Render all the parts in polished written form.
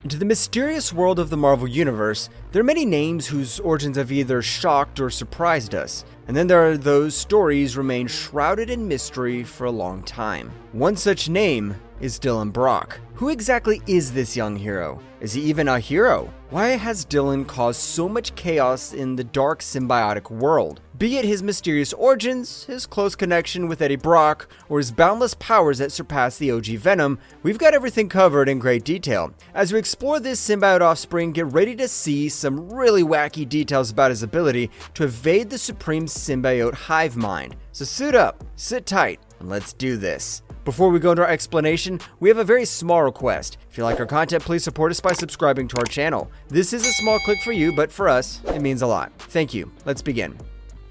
Into the mysterious world of the Marvel Universe, there are many names whose origins have either shocked or surprised us, and then there are those stories remain shrouded in mystery for a long time. One such name is Dylan Brock. Who exactly is this young hero? Is he even a hero? Why has Dylan caused so much chaos in the dark symbiotic world? Be it his mysterious origins, his close connection with Eddie Brock, or his boundless powers that surpass the OG Venom, we've got everything covered in great detail. As we explore this symbiote offspring, get ready to see some really wacky details about his ability to evade the supreme symbiote hive mind. So suit up, sit tight, and let's do this. Before we go into our explanation, we have a very small request. If you like our content, please support us by subscribing to our channel. This is a small click for you, but for us, it means a lot. Thank you. Let's begin.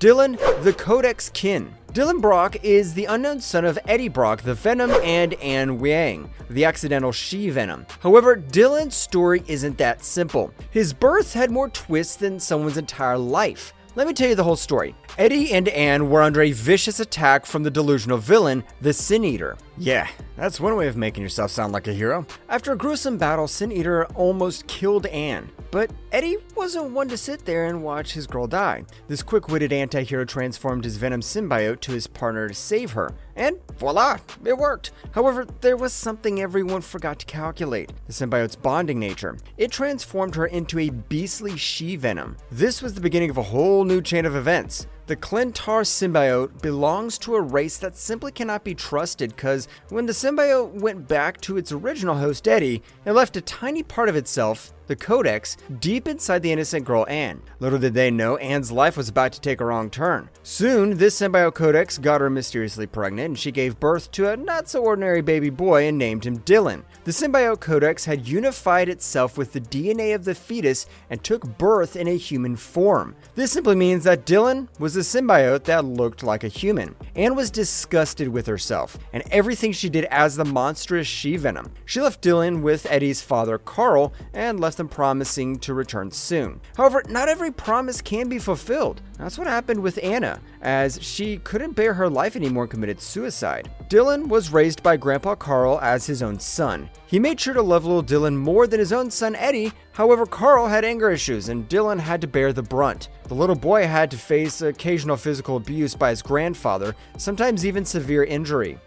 Dylan, the Codex kin. Dylan Brock is the unknown son of Eddie Brock, the Venom, and Anne Wang, the accidental she-Venom. However, Dylan's story isn't that simple. His birth had more twists than someone's entire life. Let me tell you the whole story. Eddie and Anne were under a vicious attack from the delusional villain, the Sin Eater. Yeah, that's one way of making yourself sound like a hero. After a gruesome battle, Sin Eater almost killed Anne. But Eddie wasn't one to sit there and watch his girl die. This quick-witted anti-hero transformed his Venom symbiote to his partner to save her. And voila, it worked. However, there was something everyone forgot to calculate: the symbiote's bonding nature. It transformed her into a beastly she-Venom. This was the beginning of a whole new chain of events. The Clintar symbiote belongs to a race that simply cannot be trusted, because when the symbiote went back to its original host Eddie, it left a tiny part of itself, the codex, deep inside the innocent girl Anne. Little did they know, Anne's life was about to take a wrong turn. Soon, this symbiote codex got her mysteriously pregnant, and she gave birth to a not-so-ordinary baby boy and named him Dylan. The symbiote codex had unified itself with the DNA of the fetus and took birth in a human form. This simply means that Dylan was a symbiote that looked like a human. Anne was disgusted with herself and everything she did as the monstrous she-Venom. She left Dylan with Eddie's father, Carl, and left them promising to return soon. However, not every promise can be fulfilled. That's what happened with Anna, as she couldn't bear her life anymore and committed suicide. Dylan was raised by Grandpa Carl as his own son. He made sure to love little Dylan more than his own son Eddie. However, Carl had anger issues and Dylan had to bear the brunt. The little boy had to face occasional physical abuse by his grandfather, sometimes even severe injury.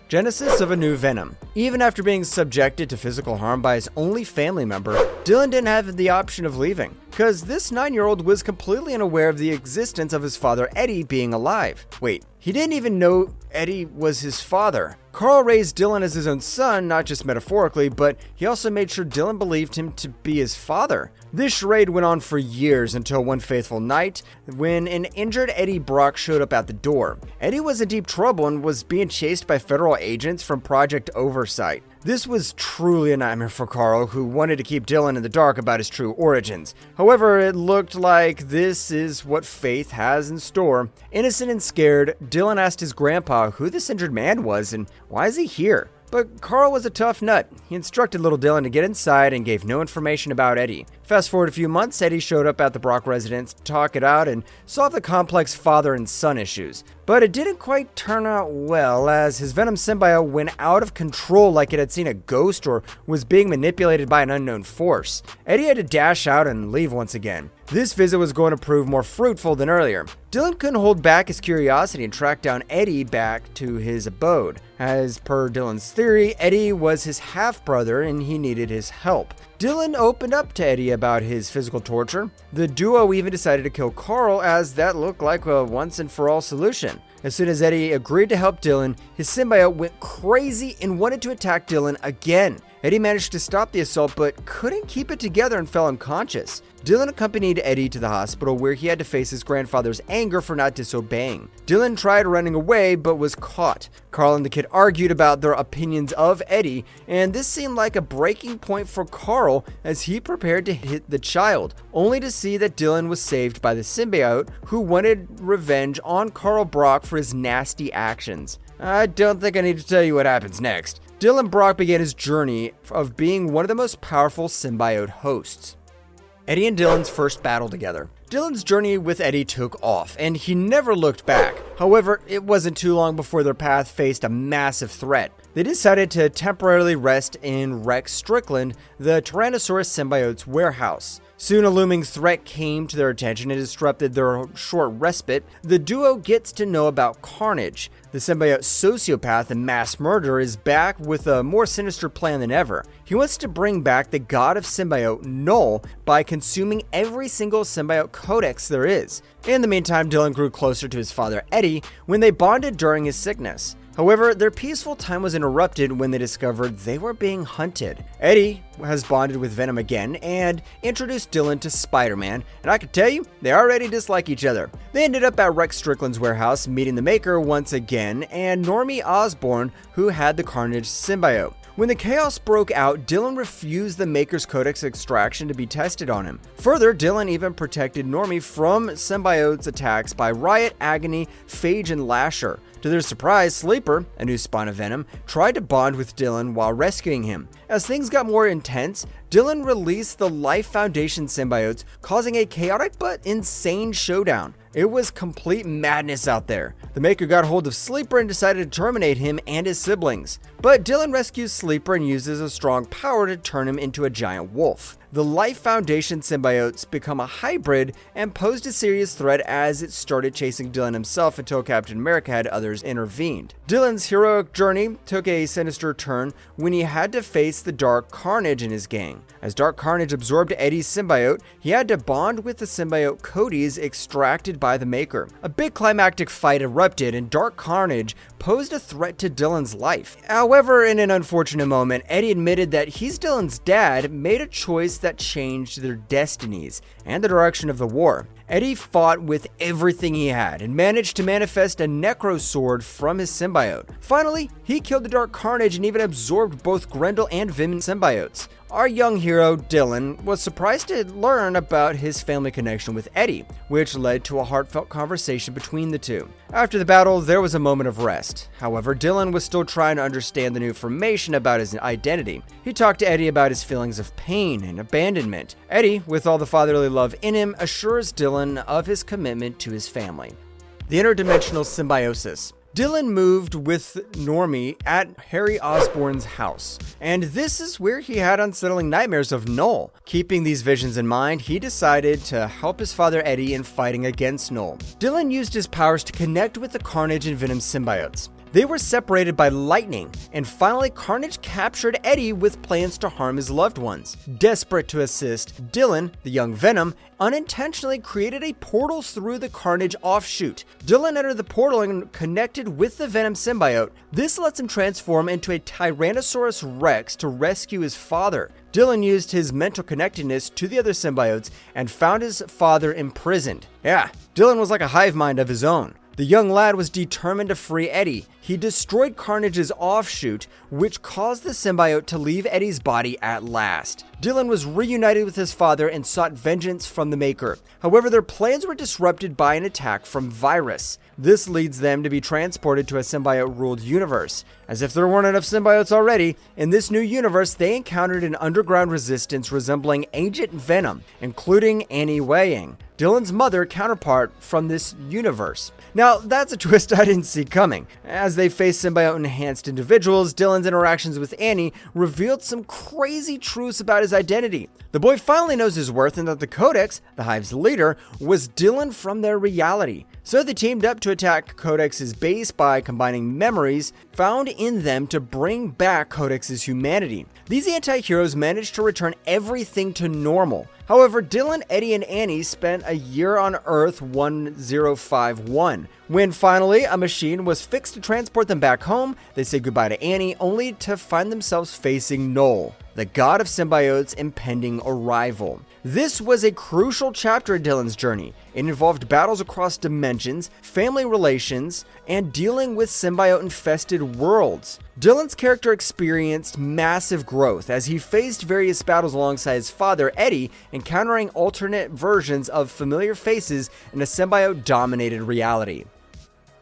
Genesis of a new Venom. Even after being subjected to physical harm by his only family member, Dylan didn't have the option of leaving, because this 9-year-old was completely unaware of the existence of his father Eddie being alive. Wait, he didn't even know Eddie was his father. Carl raised Dylan as his own son, not just metaphorically, but he also made sure Dylan believed him to be his father. This charade went on for years until one fateful night when an injured Eddie Brock showed up at the door. Eddie was in deep trouble and was being chased by federal agents from Project Oversight. This was truly a nightmare for Carl, who wanted to keep Dylan in the dark about his true origins. However, it looked like this is what fate has in store. Innocent and scared, Dylan asked his grandpa who this injured man was and why is he here? But Carl was a tough nut. He instructed little Dylan to get inside and gave no information about Eddie. Fast forward a few months, Eddie showed up at the Brock residence to talk it out and solve the complex father and son issues. But it didn't quite turn out well, as his Venom symbiote went out of control like it had seen a ghost or was being manipulated by an unknown force. Eddie had to dash out and leave once again. This visit was going to prove more fruitful than earlier. Dylan couldn't hold back his curiosity and tracked down Eddie back to his abode. As per Dylan's theory, Eddie was his half-brother and he needed his help. Dylan opened up to Eddie about his physical torture. The duo even decided to kill Carl, as that looked like a once-and-for-all solution. As soon as Eddie agreed to help Dylan, his symbiote went crazy and wanted to attack Dylan again. Eddie managed to stop the assault but couldn't keep it together and fell unconscious. Dylan accompanied Eddie to the hospital, where he had to face his grandfather's anger for not disobeying. Dylan tried running away but was caught. Carl and the kid argued about their opinions of Eddie, and this seemed like a breaking point for Carl as he prepared to hit the child, only to see that Dylan was saved by the symbiote, who wanted revenge on Carl Brock for his nasty actions. I don't think I need to tell you what happens next. Dylan Brock began his journey of being one of the most powerful symbiote hosts. Eddie and Dylan's first battle together. Dylan's journey with Eddie took off, and he never looked back. However, it wasn't too long before their path faced a massive threat. they decided to temporarily rest in Rex Strickland, the Tyrannosaurus symbiote's warehouse. Soon a looming threat came to their attention and disrupted their short respite. The duo gets to know about Carnage. The symbiote sociopath and mass murderer is back with a more sinister plan than ever. He wants to bring back the god of symbiote, Knull, by consuming every single symbiote codex there is. In the meantime, Dylan grew closer to his father Eddie when they bonded during his sickness. However, their peaceful time was interrupted when they discovered they were being hunted. Eddie has bonded with Venom again and introduced Dylan to Spider-Man, and I can tell you, they already dislike each other. They ended up at Rex Strickland's warehouse, meeting the Maker once again, and Normie Osborn, who had the Carnage symbiote. When the chaos broke out, Dylan refused the Maker's Codex extraction to be tested on him. Further, Dylan even protected Normie from symbiote's attacks by Riot, Agony, Phage, and Lasher. To their surprise, Sleeper, a new spawn of Venom, tried to bond with Dylan while rescuing him. As things got more intense, Dylan released the Life Foundation symbiotes, causing a chaotic but insane showdown. It was complete madness out there. The Maker got hold of Sleeper and decided to terminate him and his siblings. But Dylan rescues Sleeper and uses a strong power to turn him into a giant wolf. The Life Foundation symbiotes become a hybrid and posed a serious threat as it started chasing Dylan himself until Captain America had others intervened. Dylan's heroic journey took a sinister turn when he had to face the Dark Carnage in his gang. As Dark Carnage absorbed Eddie's symbiote, he had to bond with the symbiote Cody's extracted by the Maker. A big climactic fight erupted and Dark Carnage posed a threat to Dylan's life. However, in an unfortunate moment, Eddie admitted that he's Dylan's dad made a choice that changed their destinies and the direction of the war. Eddie fought with everything he had and managed to manifest a necro sword from his symbiote. Finally, he killed the Dark Carnage and even absorbed both Grendel and Venom symbiotes. Our young hero, Dylan, was surprised to learn about his family connection with Eddie, which led to a heartfelt conversation between the two. After the battle, there was a moment of rest. However, Dylan was still trying to understand the new information about his identity. He talked to Eddie about his feelings of pain and abandonment. Eddie, with all the fatherly love in him, assures Dylan of his commitment to his family. The Interdimensional Symbiosis. Dylan moved with Normie at Harry Osborn's house, and this is where he had unsettling nightmares of Knull. Keeping these visions in mind, he decided to help his father Eddie in fighting against Knull. Dylan used his powers to connect with the Carnage and Venom symbiotes. They were separated by lightning, and finally Carnage captured Eddie with plans to harm his loved ones. Desperate to assist, Dylan, the young Venom, unintentionally created a portal through the Carnage offshoot. Dylan entered the portal and connected with the Venom symbiote. This lets him transform into a Tyrannosaurus Rex to rescue his father. Dylan used his mental connectedness to the other symbiotes and found his father imprisoned. Yeah, Dylan was like a hive mind of his own. The young lad was determined to free Eddie. He destroyed Carnage's offshoot, which caused the symbiote to leave Eddie's body at last. Dylan was reunited with his father and sought vengeance from the Maker. However, their plans were disrupted by an attack from Virus. This leads them to be transported to a symbiote-ruled universe. As if there weren't enough symbiotes already, in this new universe they encountered an underground resistance resembling Agent Venom, including Annie Weiing, Dylan's mother counterpart from this universe. Now, that's a twist I didn't see coming. As they faced symbiote-enhanced individuals, Dylan's interactions with Annie revealed some crazy truths about his identity. The boy finally knows his worth and that the Codex, the Hive's leader, was Dylan from their reality. So they teamed up to attack Codex's base by combining memories found in them to bring back Codex's humanity. These anti-heroes managed to return everything to normal. However, Dylan, Eddie, and Annie spent a year on Earth 1051. When finally a machine was fixed to transport them back home, they say goodbye to Annie, only to find themselves facing Knull, the god of symbiotes' impending arrival. This was a crucial chapter in Dylan's journey. It involved battles across dimensions, family relations, and dealing with symbiote-infested worlds. Dylan's character experienced massive growth as he faced various battles alongside his father, Eddie, encountering alternate versions of familiar faces in a symbiote-dominated reality.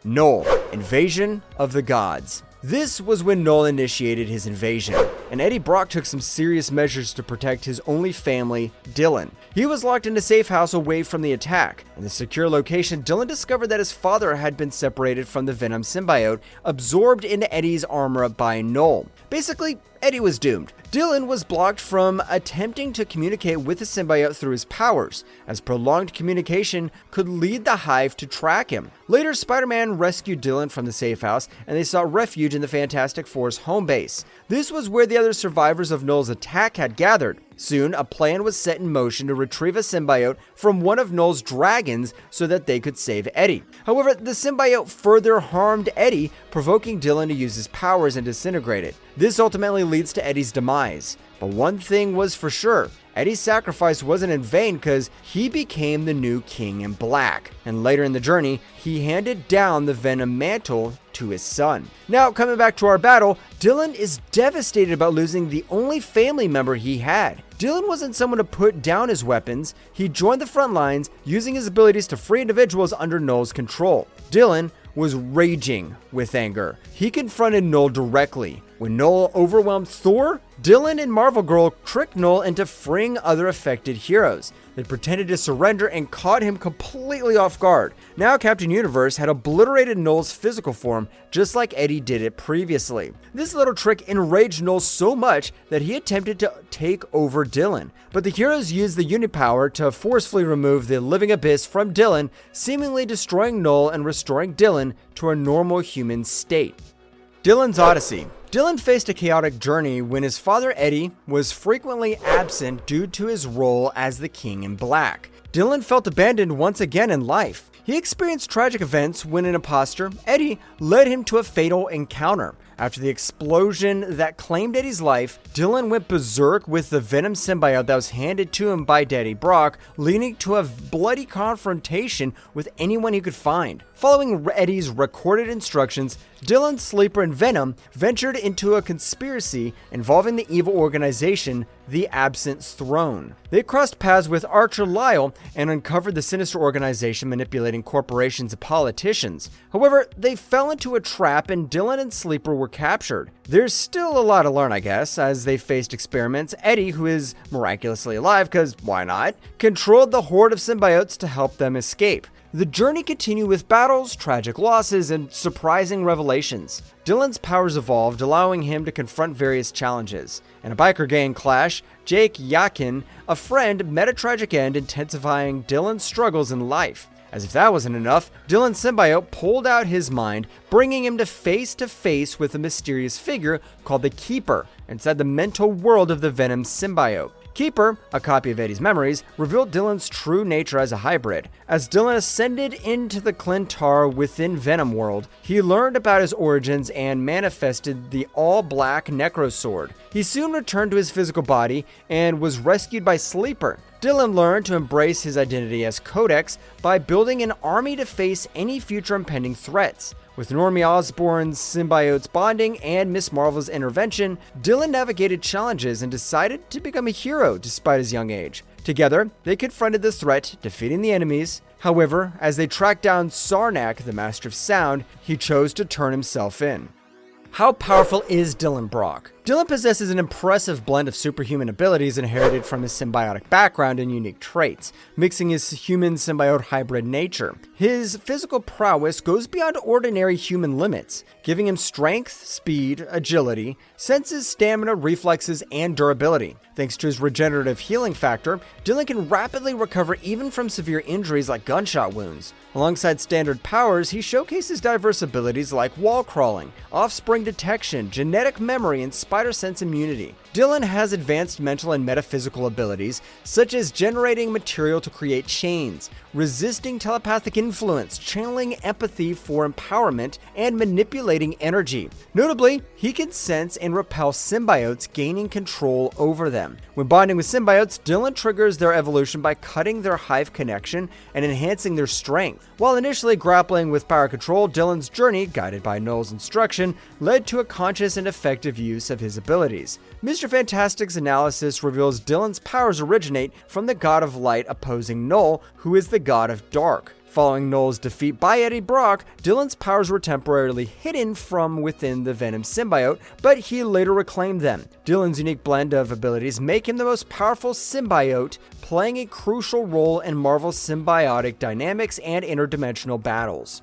Knull, Invasion of the Gods. This was when Knull initiated his invasion. and Eddie Brock took some serious measures to protect his only family, Dylan. He was locked in a safe house away from the attack. In the secure location, Dylan discovered that his father had been separated from the Venom symbiote, absorbed into Eddie's armor by Knull. Basically, Eddie was doomed. Dylan was blocked from attempting to communicate with the symbiote through his powers, as prolonged communication could lead the Hive to track him. Later, Spider-Man rescued Dylan from the safe house, and they sought refuge in the Fantastic Four's home base. This was where the other survivors of Knull's attack had gathered. Soon, a plan was set in motion to retrieve a symbiote from one of Knull's dragons so that they could save Eddie. However, the symbiote further harmed Eddie, provoking Dylan to use his powers and disintegrate it. This ultimately leads to Eddie's demise. But one thing was for sure, Eddie's sacrifice wasn't in vain because he became the new King in Black. And later in the journey, he handed down the Venom mantle to his son. Now, coming back to our battle, Dylan is devastated about losing the only family member he had. Dylan wasn't someone to put down his weapons. He joined the front lines, using his abilities to free individuals under Knull's control. Dylan was raging with anger. He confronted Knull directly. When Knull overwhelmed Thor, Dylan and Marvel Girl tricked Knull into freeing other affected heroes. They pretended to surrender and caught him completely off guard. Now Captain Universe had obliterated Knull's physical form, just like Eddie did it previously. This little trick enraged Knull so much that he attempted to take over Dylan. But the heroes used the Unipower to forcefully remove the living abyss from Dylan, seemingly destroying Knull and restoring Dylan to a normal human state. Dylan's Odyssey. Dylan faced a chaotic journey when his father Eddie was frequently absent due to his role as the King in Black. Dylan felt abandoned once again in life. He experienced tragic events when an imposter, Eddie, led him to a fatal encounter. After the explosion that claimed Eddie's life, Dylan went berserk with the Venom symbiote that was handed to him by Daddy Brock, leading to a bloody confrontation with anyone he could find. Following Eddie's recorded instructions, Dylan, Sleeper, and Venom ventured into a conspiracy involving the evil organization, the Absent Throne. They crossed paths with Archer Lyle and uncovered the sinister organization manipulating corporations and politicians. However, they fell into a trap and Dylan and Sleeper were captured. There's still a lot to learn, I guess, as they faced experiments. Eddie, who is miraculously alive, because why not, controlled the horde of symbiotes to help them escape. The journey continued with battles, tragic losses, and surprising revelations. Dylan's powers evolved, allowing him to confront various challenges. In a biker gang clash, Jake Yakin, a friend, met a tragic end, intensifying Dylan's struggles in life. As if that wasn't enough, Dylan's symbiote pulled out his mind, bringing him to face with a mysterious figure called the Keeper, inside the mental world of the Venom symbiote. Keeper, a copy of Eddie's memories, revealed Dylan's true nature as a hybrid. As Dylan ascended into the Clintar within Venom world, he learned about his origins and manifested the all-black Necrosword. He soon returned to his physical body and was rescued by Sleeper. Dylan learned to embrace his identity as Codex by building an army to face any future impending threats. With Normie Osborn's symbiotes bonding and Miss Marvel's intervention, Dylan navigated challenges and decided to become a hero despite his young age. Together, they confronted the threat, defeating the enemies. However, as they tracked down Sarnak, the Master of Sound, he chose to turn himself in. How powerful is Dylan Brock? Dylan possesses an impressive blend of superhuman abilities inherited from his symbiotic background and unique traits, mixing his human-symbiote hybrid nature. His physical prowess goes beyond ordinary human limits, giving him strength, speed, agility, senses, stamina, reflexes, and durability. Thanks to his regenerative healing factor, Dylan can rapidly recover even from severe injuries like gunshot wounds. Alongside standard powers, he showcases diverse abilities like wall crawling, offspring detection, genetic memory, and spider sense immunity. Dylan has advanced mental and metaphysical abilities, such as generating material to create chains, resisting telepathic influence, channeling empathy for empowerment, and manipulating energy. Notably, he can sense and repel symbiotes, gaining control over them. When bonding with symbiotes, Dylan triggers their evolution by cutting their hive connection and enhancing their strength. While initially grappling with power control, Dylan's journey, guided by Knull's instruction, led to a conscious and effective use of his abilities. Mr. Fantastic's analysis reveals Dylan's powers originate from the god of light opposing Knull, who is the god of dark. Following Knull's defeat by Eddie Brock, Dylan's powers were temporarily hidden from within the Venom symbiote, but he later reclaimed them. Dylan's unique blend of abilities make him the most powerful symbiote, playing a crucial role in Marvel's symbiotic dynamics and interdimensional battles.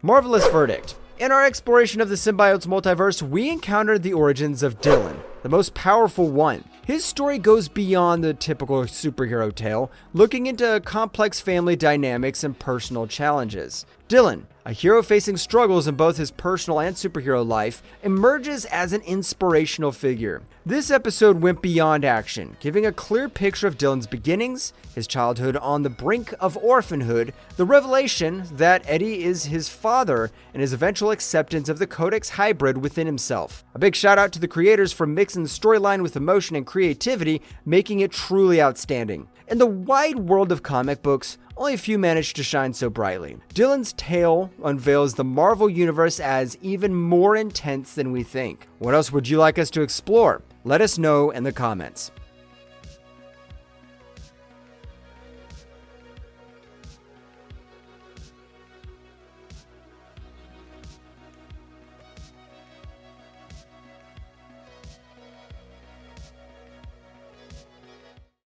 Marvelous verdict. In our exploration of the symbiote's multiverse, we encountered the origins of Dylan, the most powerful one. His story goes beyond the typical superhero tale, looking into complex family dynamics and personal challenges. Dylan, a hero facing struggles in both his personal and superhero life, emerges as an inspirational figure. This episode went beyond action, giving a clear picture of Dylan's beginnings, his childhood on the brink of orphanhood, the revelation that Eddie is his father, and his eventual acceptance of the codex hybrid within himself. A big shout out to the creators for mixing the storyline with emotion and creativity, making it truly outstanding. In the wide world of comic books, only a few managed to shine so brightly. Dylan's tale unveils the Marvel Universe as even more intense than we think. What else would you like us to explore? Let us know in the comments.